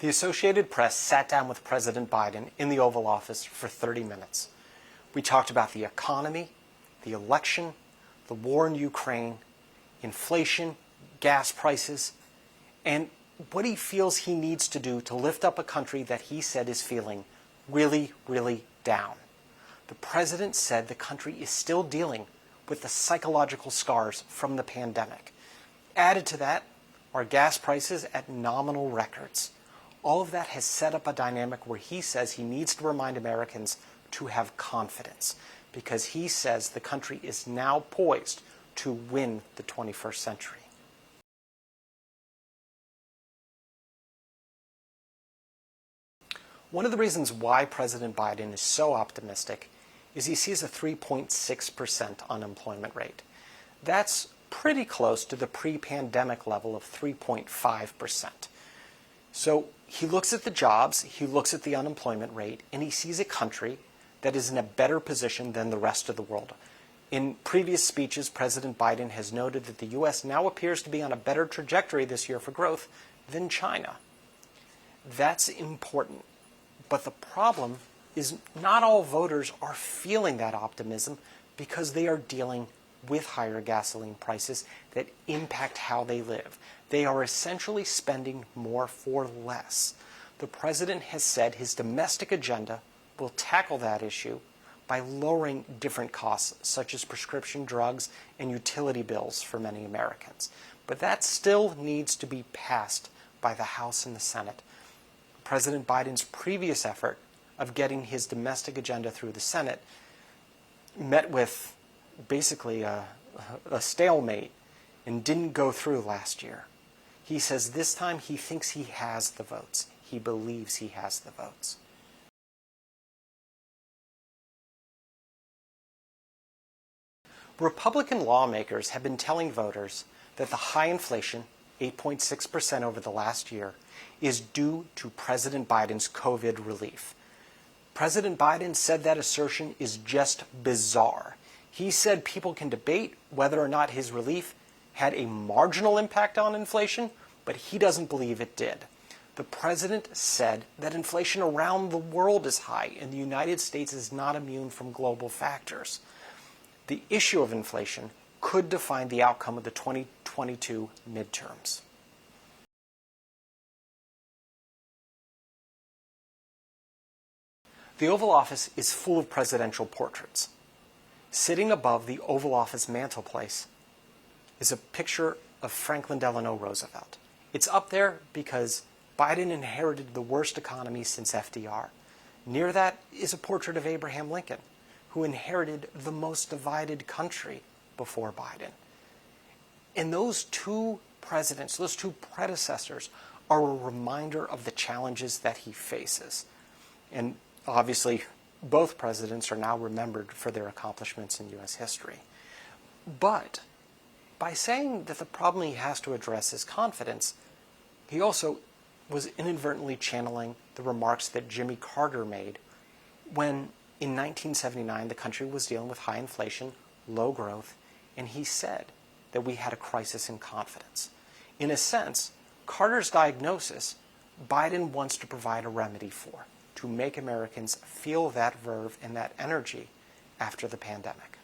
The Associated Press sat down with President Biden in the Oval Office for 30 minutes. We talked about the economy, the election, the war in Ukraine, inflation, gas prices, and what he feels he needs to do to lift up a country that he said is feeling really, really down. The president said the country is still dealing with the psychological scars from the pandemic. Added to that are gas prices at nominal records. All of that has set up a dynamic where he says he needs to remind Americans to have confidence, because he says the country is now poised to win the 21st century. One of the reasons why President Biden is so optimistic is he sees a 3.6% unemployment rate. That's pretty close to the pre-pandemic level of 3.5%. So he looks at the jobs, he looks at the unemployment rate, and he sees a country that is in a better position than the rest of the world. In previous speeches, President Biden has noted that the U.S. now appears to be on a better trajectory this year for growth than China. That's important. But the problem is not all voters are feeling that optimism because they are dealing with higher gasoline prices that impact how they live. They are essentially spending more for less. The president has said his domestic agenda will tackle that issue by lowering different costs, such as prescription drugs and utility bills for many Americans. But that still needs to be passed by the House and the Senate. President Biden's previous effort of getting his domestic agenda through the Senate met with basically a stalemate and didn't go through last year. He says this time he thinks he has the votes. He believes he has the votes. Republican lawmakers have been telling voters that the high inflation, 8.6% over the last year, is due to President Biden's COVID relief. President Biden said that assertion is just bizarre. He said people can debate whether or not his relief had a marginal impact on inflation, but he doesn't believe it did. The president said that inflation around the world is high and the United States is not immune from global factors. The issue of inflation could define the outcome of the 2022 midterms. The Oval Office is full of presidential portraits. Sitting above the Oval Office mantelpiece is a picture of Franklin Delano Roosevelt. It's up there because Biden inherited the worst economy since FDR. Near that is a portrait of Abraham Lincoln, who inherited the most divided country before Biden. And those two presidents, those two predecessors, are a reminder of the challenges that he faces. And obviously, both presidents are now remembered for their accomplishments in U.S. history. But by saying that the problem he has to address is confidence, he also was inadvertently channeling the remarks that Jimmy Carter made when, in 1979, the country was dealing with high inflation, low growth, and he said that we had a crisis in confidence. In a sense, Carter's diagnosis, Biden wants to provide a remedy for, to make Americans feel that verve and that energy after the pandemic.